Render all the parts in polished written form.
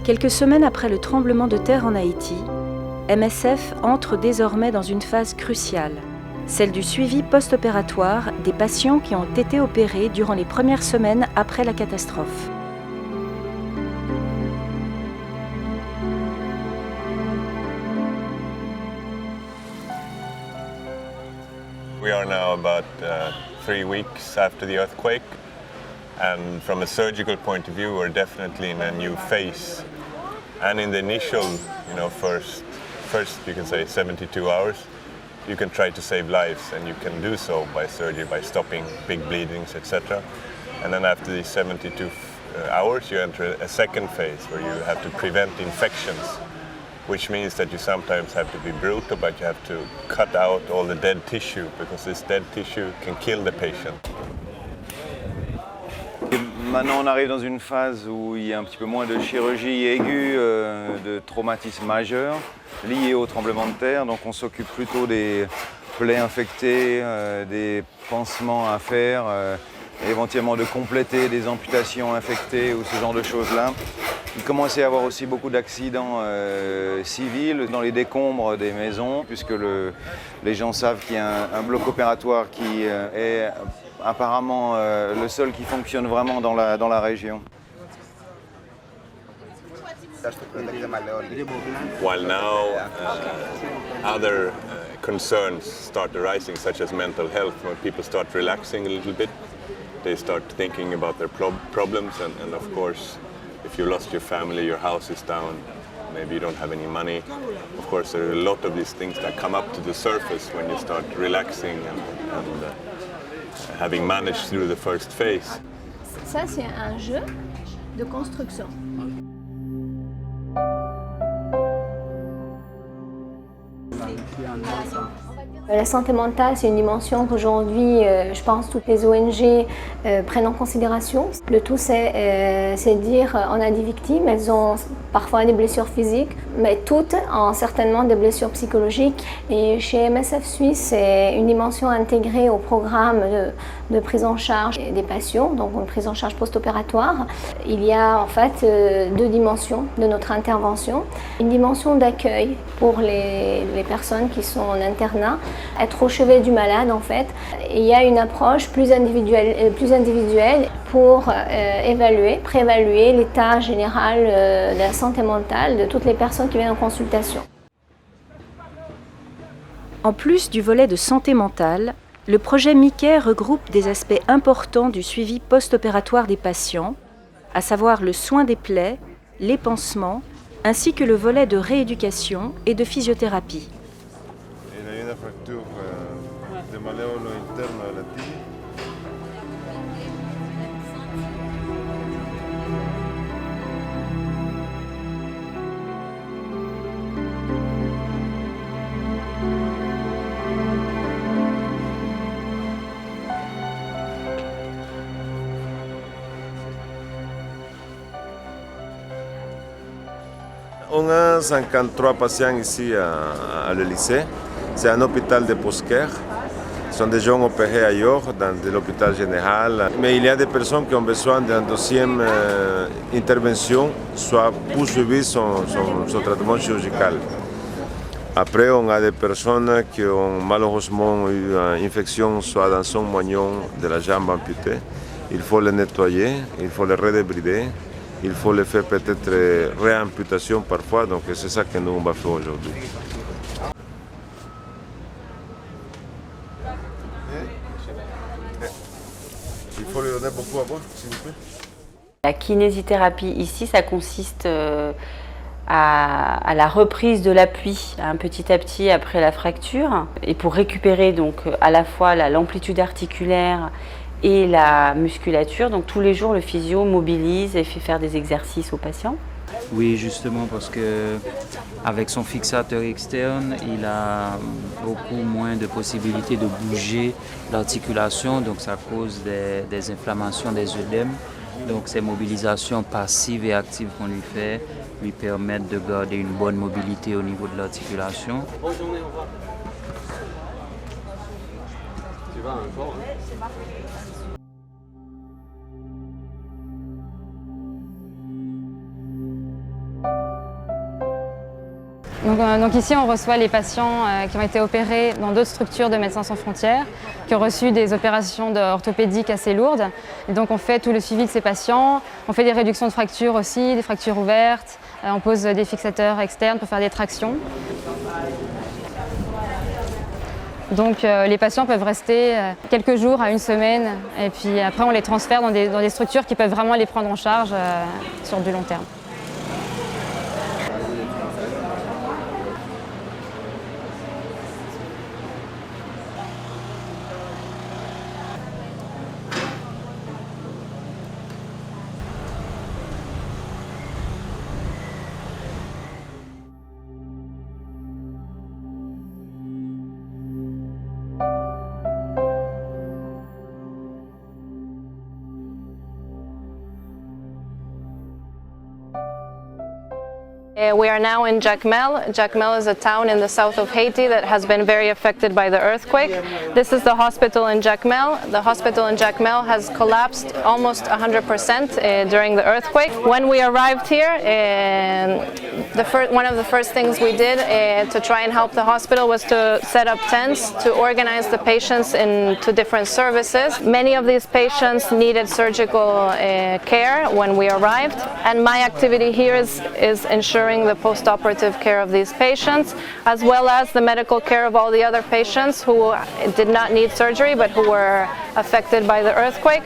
Quelques semaines après le tremblement de terre en Haïti, MSF entre désormais dans une phase cruciale, celle du suivi post-opératoire des patients qui ont été opérés durant les premières semaines après la catastrophe. We are now about 3 weeks after the earthquake, and from a surgical point of view, we're definitely in a new phase. And in the initial, first you can say 72 hours, you can try to save lives, and you can do so by surgery, by stopping big bleedings, etc. And then after these 72 hours, you enter a second phase where you have to prevent infections, which means that you sometimes have to be brutal, but you have to cut out all the dead tissue, because this dead tissue can kill the patient. Maintenant, on arrive dans une phase où il y a un petit peu moins de chirurgie aiguë, de traumatismes majeurs liés au tremblement de terre. Donc on s'occupe plutôt des plaies infectées, des pansements à faire, éventuellement de compléter des amputations infectées ou ce genre de choses-là. Il commençait à y avoir aussi beaucoup d'accidents civils dans les décombres des maisons, puisque les gens savent qu'il y a un bloc opératoire qui est apparemment le seul qui fonctionne vraiment dans la région. While now other concerns start arising, such as mental health, when people start relaxing a little bit, they start thinking about their problems, and of course, if you lost your family, your house is down, maybe you don't have any money. Of course, there are a lot of these things that come up to the surface when you start relaxing and having managed through the first phase. Ça, c'est un jeu de construction. La santé mentale, c'est une dimension qu'aujourd'hui, je pense, toutes les ONG prennent en considération. Le tout, c'est de dire on a des victimes, elles ont parfois des blessures physiques, mais toutes ont certainement des blessures psychologiques. Et chez MSF Suisse, c'est une dimension intégrée au programme de prise en charge des patients, donc une prise en charge post-opératoire. Il y a en fait 2 dimensions de notre intervention. Une dimension d'accueil pour les personnes qui sont en internat, être au chevet du malade en fait. Et il y a une approche plus individuelle pour préévaluer l'état général de la santé mentale de toutes les personnes qui viennent en consultation. En plus du volet de santé mentale, le projet Mickey regroupe des aspects importants du suivi post-opératoire des patients, à savoir le soin des plaies, les pansements, ainsi que le volet de rééducation et de physiothérapie. Il y a une fracture de malléolo interne à la tibia. On a 53 patients ici à le lycée. C'est un hôpital de post-care. Ce sont des gens opérés ailleurs, dans l'hôpital général. Mais il y a des personnes qui ont besoin d'une deuxième intervention, soit pour suivre son traitement chirurgical. Après, on a des personnes qui ont malheureusement eu une infection, soit dans son moignon de la jambe amputée. Il faut le nettoyer, il faut le redébrider. Il faut le faire peut-être réamputation parfois, donc c'est ça que nous on va faire aujourd'hui. Il faut lui donner beaucoup à boire, s'il vous plaît. La kinésithérapie ici, ça consiste à la reprise de l'appui petit à petit après la fracture, et pour récupérer donc à la fois l'amplitude articulaire et la musculature. Donc tous les jours, le physio mobilise et fait faire des exercices aux patients. Oui, justement parce que avec son fixateur externe, il a beaucoup moins de possibilités de bouger l'articulation, donc ça cause des inflammations des œdèmes. Donc ces mobilisations passives et actives qu'on lui fait lui permettent de garder une bonne mobilité au niveau de l'articulation. Bonne journée, au revoir. Tu vas encore, hein? Donc ici, on reçoit les patients qui ont été opérés dans d'autres structures de Médecins Sans Frontières, qui ont reçu des opérations orthopédiques assez lourdes. Et donc on fait tout le suivi de ces patients, on fait des réductions de fractures aussi, des fractures ouvertes, on pose des fixateurs externes pour faire des tractions. Donc les patients peuvent rester quelques jours à une semaine et puis après on les transfère dans des structures qui peuvent vraiment les prendre en charge sur du long terme. We are now in Jacmel. Jacmel is a town in the south of Haiti that has been very affected by the earthquake. This is the hospital in Jacmel. The hospital in Jacmel has collapsed almost 100% during the earthquake. When we arrived here, one of the first things we did to try and help the hospital was to set up tents to organize the patients into different services. Many of these patients needed surgical care when we arrived, and my activity here is ensuring the post-operative care of these patients, as well as the medical care of all the other patients who did not need surgery but who were affected by the earthquake.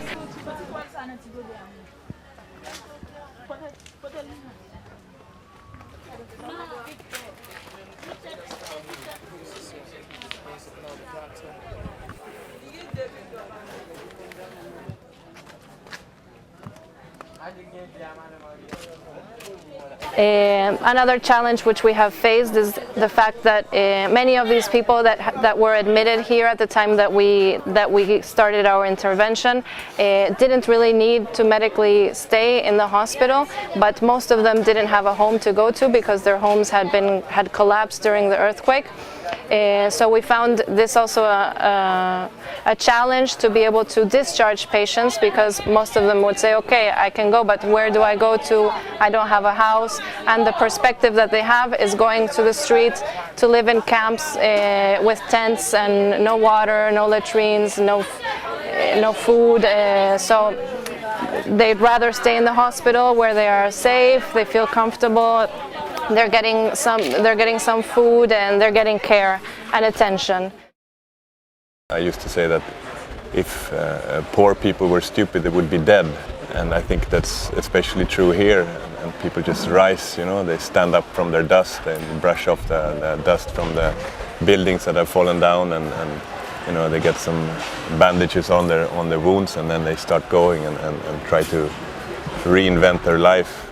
Another challenge which we have faced is the fact that many of these people that were admitted here at the time that we started our intervention didn't really need to medically stay in the hospital, but most of them didn't have a home to go to because their homes had collapsed during the earthquake. So we found this also a challenge to be able to discharge patients, because most of them would say, okay, I can go, but where do I go to? I don't have a house. And the perspective that they have is going to the street to live in camps with tents and no water, no latrines, no food. So they'd rather stay in the hospital where they are safe, they feel comfortable. They're getting some food and they're getting care and attention. I used to say that if poor people were stupid, they would be dead, and I think that's especially true here. And people just rise, you know, they stand up from their dust and brush off the dust from the buildings that have fallen down, and you know, they get some bandages on their wounds, and then they start going and try to reinvent their life.